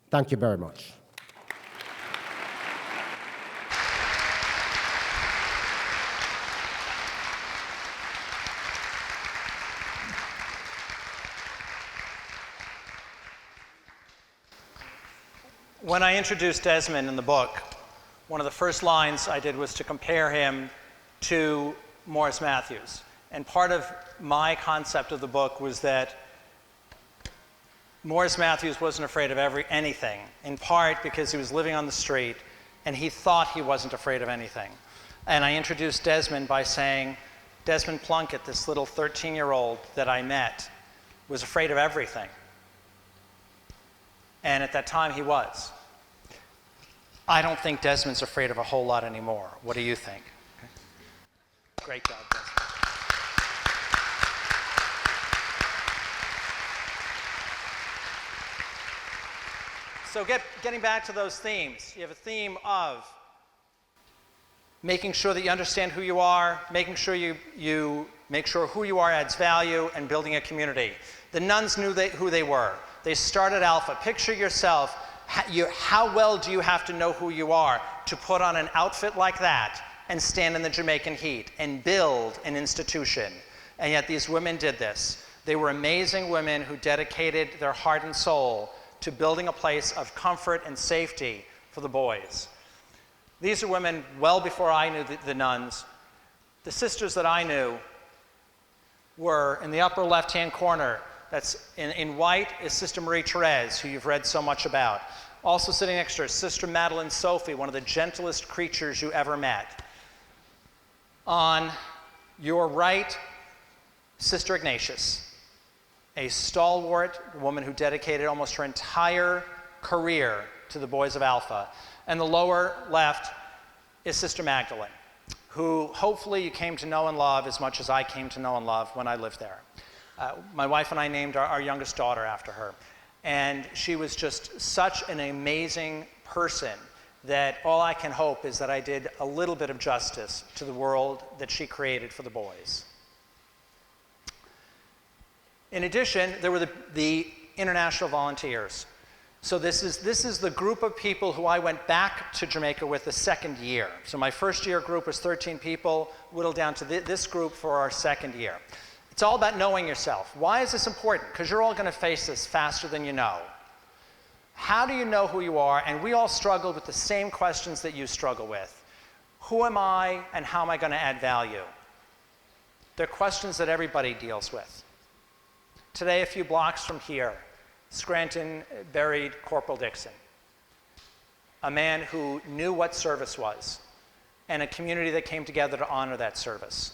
Thank you very much. When I introduced Desmond in the book, one of the first lines I did was to compare him to Morris Matthews. And part of my concept of the book was that Morris Matthews wasn't afraid of anything, in part because he was living on the street and he thought he wasn't afraid of anything. And I introduced Desmond by saying, Desmond Plunkett, this little 13-year-old that I met, was afraid of everything. And at that time, he was. I don't think Desmond's afraid of a whole lot anymore. What do you think? Okay. Great job, Desmond. So getting back to those themes, you have a theme of making sure that you understand who you are, making sure you make sure who you are adds value, and building a community. The nuns knew who they were. They started Alpha. Picture yourself, how well do you have to know who you are to put on an outfit like that and stand in the Jamaican heat and build an institution? And yet these women did this. They were amazing women who dedicated their heart and soul to building a place of comfort and safety for the boys. These are women well before I knew the nuns. The sisters that I knew were in the upper left-hand corner. That's in white is Sister Marie-Therese, who you've read so much about. Also sitting next to her, Sister Madeleine Sophie, one of the gentlest creatures you ever met. On your right, Sister Ignatius, a stalwart woman who dedicated almost her entire career to the boys of Alpha. And the lower left is Sister Magdalene, who hopefully you came to know and love as much as I came to know and love when I lived there. My wife and I named our youngest daughter after her. And she was just such an amazing person that all I can hope is that I did a little bit of justice to the world that she created for the boys. In addition, there were the international volunteers. So this is the group of people who I went back to Jamaica with the second year. So my first year group was 13 people, whittled down to this group for our second year. It's all about knowing yourself. Why is this important? Because you're all going to face this faster than you know. How do you know who you are? And we all struggle with the same questions that you struggle with. Who am I and how am I going to add value? They're questions that everybody deals with. Today, a few blocks from here, Scranton buried Corporal Dixon, a man who knew what service was, and a community that came together to honor that service.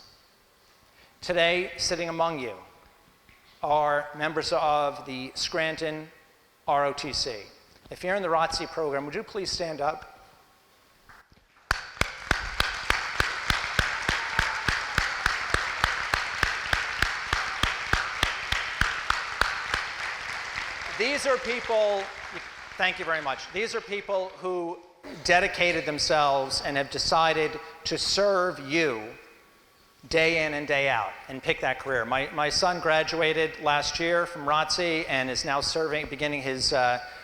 Today, sitting among you are members of the Scranton ROTC. If you're in the ROTC program, would you please stand up? These are people, thank you very much. These are people who dedicated themselves and have decided to serve you day in and day out and pick that career. My son graduated last year from ROTC and is now beginning his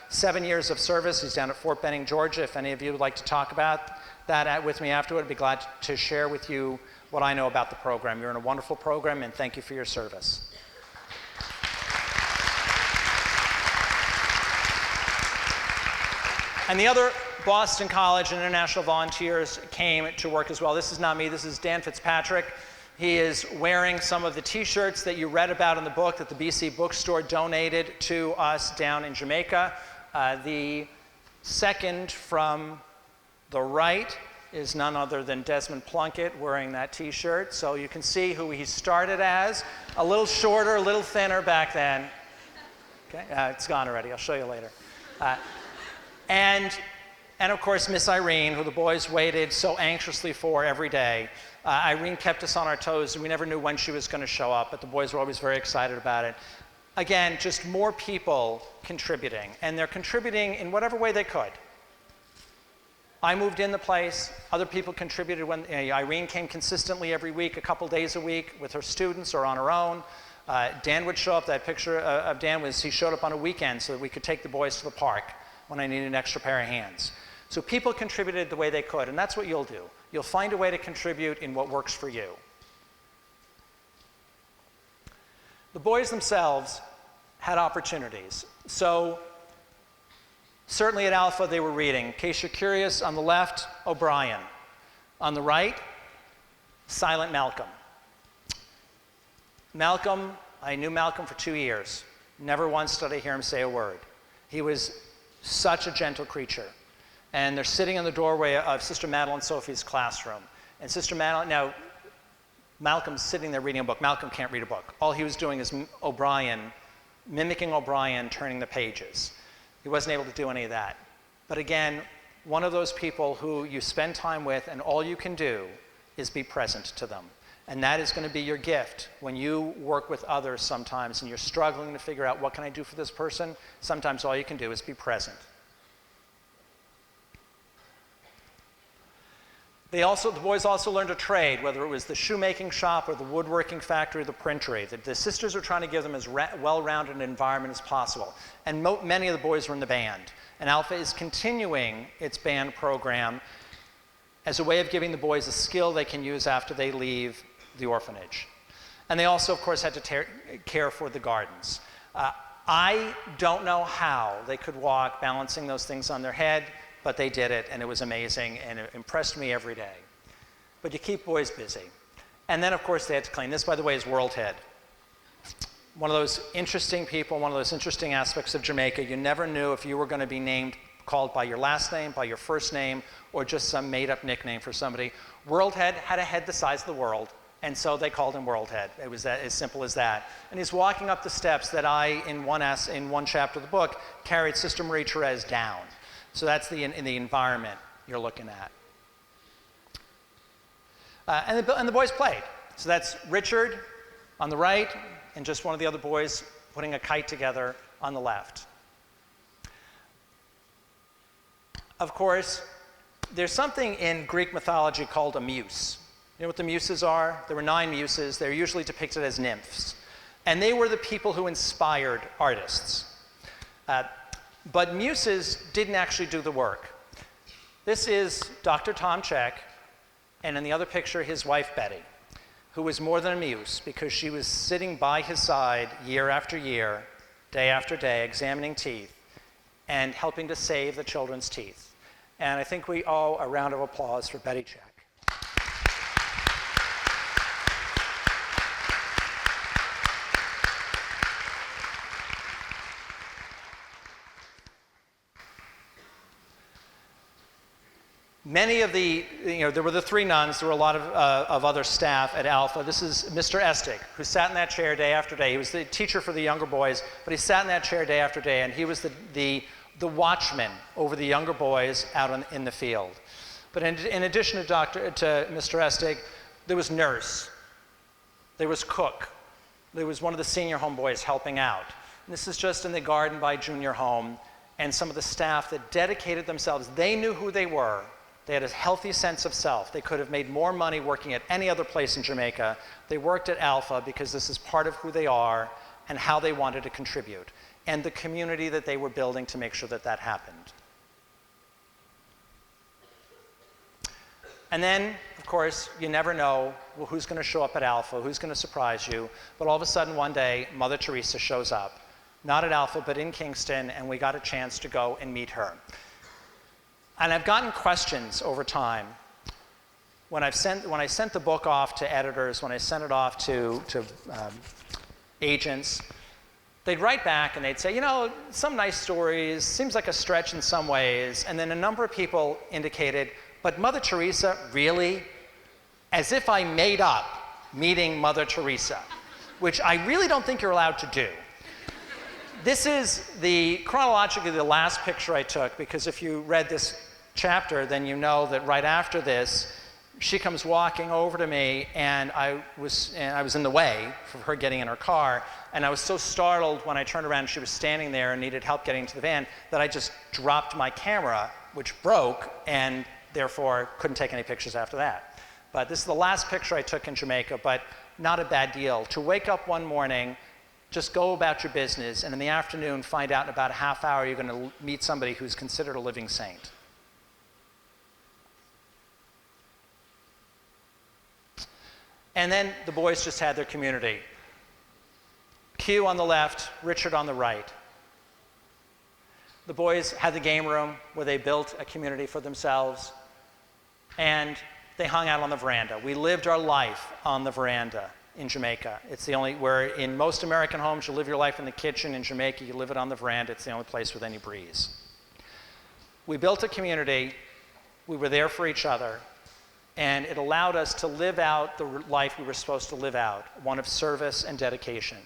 7 years of service. He's down at Fort Benning, Georgia. If any of you would like to talk about that with me afterward, I'd be glad to share with you what I know about the program. You're in a wonderful program, and thank you for your service. And the other Boston College and International Volunteers came to work as well. This is not me, this is Dan Fitzpatrick. He is wearing some of the t-shirts that you read about in the book that the BC Bookstore donated to us down in Jamaica. The second from the right is none other than Desmond Plunkett wearing that t-shirt. So you can see who he started as, a little shorter, a little thinner back then. Okay, it's gone already, I'll show you later. And of course, Miss Irene, who the boys waited so anxiously for every day. Irene kept us on our toes, and we never knew when she was going to show up, but the boys were always very excited about it. Again, just more people contributing, and they're contributing in whatever way they could. I moved in the place. Other people contributed when Irene came consistently every week, a couple days a week with her students or on her own. Dan would show up. That picture of Dan was he showed up on a weekend so that we could take the boys to the park when I needed an extra pair of hands. So people contributed the way they could, and that's what you'll do. You'll find a way to contribute in what works for you. The boys themselves had opportunities. So certainly at Alpha they were reading. In case you're curious, on the left, O'Brien. On the right, Silent Malcolm. Malcolm, I knew Malcolm for 2 years. Never once did I hear him say a word. He was such a gentle creature. And they're sitting in the doorway of Sister Madeline Sophie's classroom. And Sister Madeline, now Malcolm's sitting there reading a book. Malcolm can't read a book. All he was doing is O'Brien, mimicking O'Brien, turning the pages. He wasn't able to do any of that. But again, one of those people who you spend time with and all you can do is be present to them. And that is going to be your gift when you work with others sometimes and you're struggling to figure out what can I do for this person. Sometimes all you can do is be present. The boys also learned a trade, whether it was the shoemaking shop or the woodworking factory or the printery. The sisters were trying to give them as well-rounded an environment as possible. And many of the boys were in the band. And Alpha is continuing its band program as a way of giving the boys a skill they can use after they leave the orphanage. And they also, of course, had to care for the gardens. I don't know how they could walk balancing those things on their head, but they did it, and it was amazing, and it impressed me every day. But you keep boys busy. And then, of course, they had to clean. This, by the way, is World Head. One of those interesting people, one of those interesting aspects of Jamaica. You never knew if you were going to be called by your last name, by your first name, or just some made-up nickname for somebody. World Head had a head the size of the world, and so they called him World Head. It was as simple as that. And he's walking up the steps that I, in one chapter of the book, carried Sister Marie Therese down. So that's in the environment you're looking at. And the boys played. So that's Richard on the right, and just one of the other boys putting a kite together on the left. Of course, there's something in Greek mythology called a muse. You know what the muses are? There were 9 muses. They're usually depicted as nymphs. And they were the people who inspired artists. But muses didn't actually do the work. This is Dr. Tom Check, and in the other picture, his wife, Betty, who was more than a muse because she was sitting by his side year after year, day after day, examining teeth and helping to save the children's teeth. And I think we owe a round of applause for Betty Check. Many of there were the 3 nuns, there were a lot of other staff at Alpha. This is Mr. Estig, who sat in that chair day after day. He was the teacher for the younger boys, but he sat in that chair day after day, and he was the watchman over the younger boys out in the field. But in addition to Mr. Estig, there was nurse, there was cook, there was one of the senior home boys helping out. And this is just in the garden by junior home, and some of the staff that dedicated themselves. They knew who they were. They had a healthy sense of self. They could have made more money working at any other place in Jamaica. They worked at Alpha because this is part of who they are and how they wanted to contribute, and the community that they were building to make sure that that happened. And then, of course, you never know who's going to show up at Alpha, who's going to surprise you. But all of a sudden, one day, Mother Teresa shows up, not at Alpha, but in Kingston, and we got a chance to go and meet her. And I've gotten questions over time. When I sent the book off to editors, when I sent it off to agents, they'd write back and they'd say, some nice stories, seems like a stretch in some ways. And then a number of people indicated, but Mother Teresa, really? As if I made up meeting Mother Teresa, which I really don't think you're allowed to do. This is chronologically the last picture I took, because if you read this chapter, then you know that right after this, she comes walking over to me, and I was in the way for her getting in her car, and I was so startled when I turned around and she was standing there and needed help getting into the van that I just dropped my camera, which broke, and therefore couldn't take any pictures after that. But this is the last picture I took in Jamaica, but not a bad deal. To wake up one morning, just go about your business, and in the afternoon find out in about a half hour you're going to meet somebody who's considered a living saint. And then the boys just had their community. Q on the left, Richard on the right. The boys had the game room where they built a community for themselves, and they hung out on the veranda. We lived our life on the veranda in Jamaica. It's the only, where in most American homes you live your life in the kitchen. In Jamaica you live it on the veranda. It's the only place with any breeze. We built a community. We were there for each other. And it allowed us to live out the life we were supposed to live out, one of service and dedication.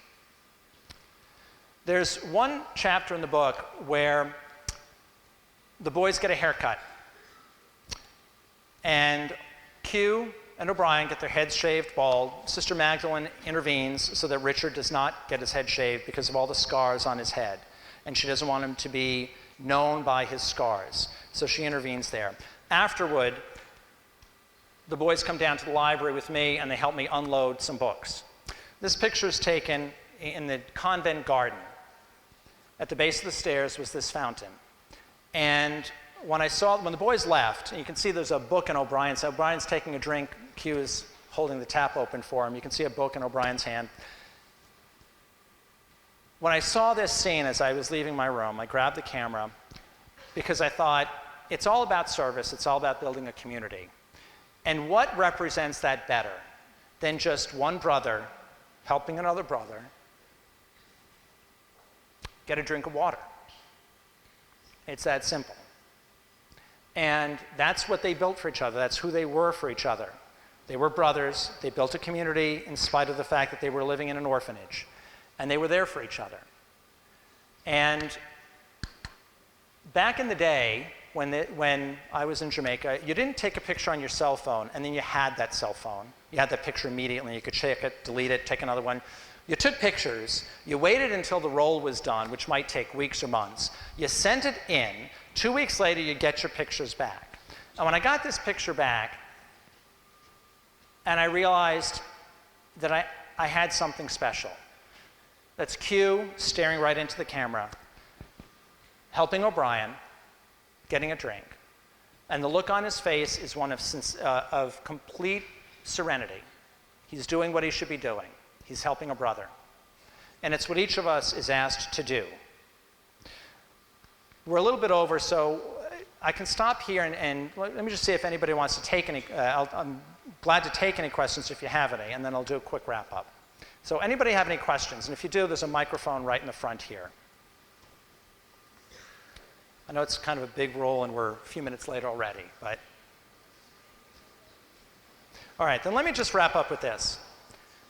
There's one chapter in the book where the boys get a haircut. And Q and O'Brien get their heads shaved bald. Sister Magdalene intervenes so that Richard does not get his head shaved because of all the scars on his head. And she doesn't want him to be known by his scars. So she intervenes there. Afterward, the boys come down to the library with me and they help me unload some books. This picture is taken in the convent garden. At the base of the stairs was this fountain. And when the boys left, and you can see there's a book in O'Brien's. O'Brien's taking a drink. Q is holding the tap open for him. You can see a book in O'Brien's hand. When I saw this scene as I was leaving my room, I grabbed the camera because I thought, it's all about service. It's all about building a community. And what represents that better than just one brother helping another brother get a drink of water? It's that simple. And that's what they built for each other. That's who they were for each other. They were brothers. They built a community in spite of the fact that they were living in an orphanage. And they were there for each other. And back in the day, when I was in Jamaica, you didn't take a picture on your cell phone and then you had that cell phone. You had that picture immediately. You could check it, delete it, take another one. You took pictures. You waited until the roll was done, which might take weeks or months. You sent it in. 2 weeks later, you get your pictures back. And when I got this picture back, and I realized that I had something special. That's Q staring right into the camera, helping O'Brien, getting a drink. And the look on his face is one of complete serenity. He's doing what he should be doing. He's helping a brother. And it's what each of us is asked to do. We're a little bit over, so I can stop here and let me just see if anybody wants to take any, I'm glad to take any questions if you have any, and then I'll do a quick wrap up. So anybody have any questions? And if you do, there's a microphone right in the front here. I know it's kind of a big role and we're a few minutes late already, but. All right, then let me just wrap up with this.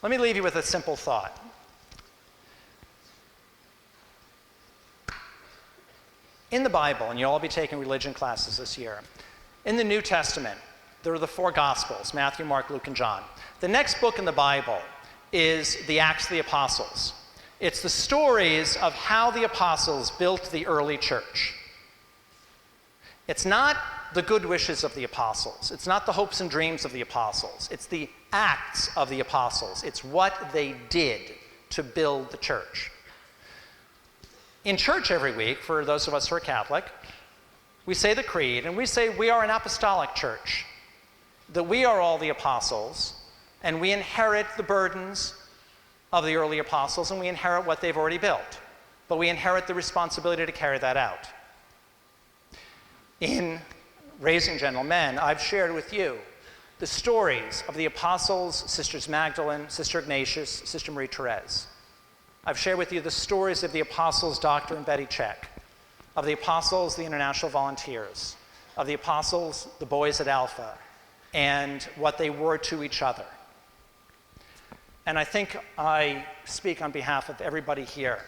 Let me leave you with a simple thought. In the Bible, and you'll all be taking religion classes this year, in the New Testament, there are the 4 Gospels, Matthew, Mark, Luke, and John. The next book in the Bible is the Acts of the Apostles. It's the stories of how the apostles built the early church. It's not the good wishes of the apostles. It's not the hopes and dreams of the apostles. It's the acts of the apostles. It's what they did to build the church. In church every week, for those of us who are Catholic, we say the creed, and we say we are an apostolic church, that we are all the apostles, and we inherit the burdens of the early apostles, and we inherit what they've already built. But we inherit the responsibility to carry that out. In Raising Gentle Men, I've shared with you the stories of the apostles, Sisters Magdalene, Sister Ignatius, Sister Marie Therese. I've shared with you the stories of the apostles, Dr. and Betty Check, of the apostles, the International Volunteers, of the apostles, the boys at Alpha, and what they were to each other. And I think I speak on behalf of everybody here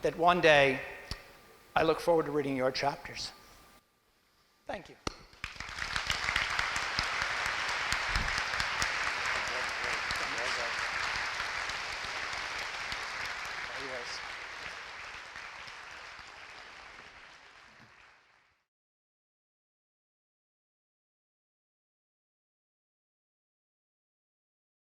that one day I look forward to reading your chapters. Thank you.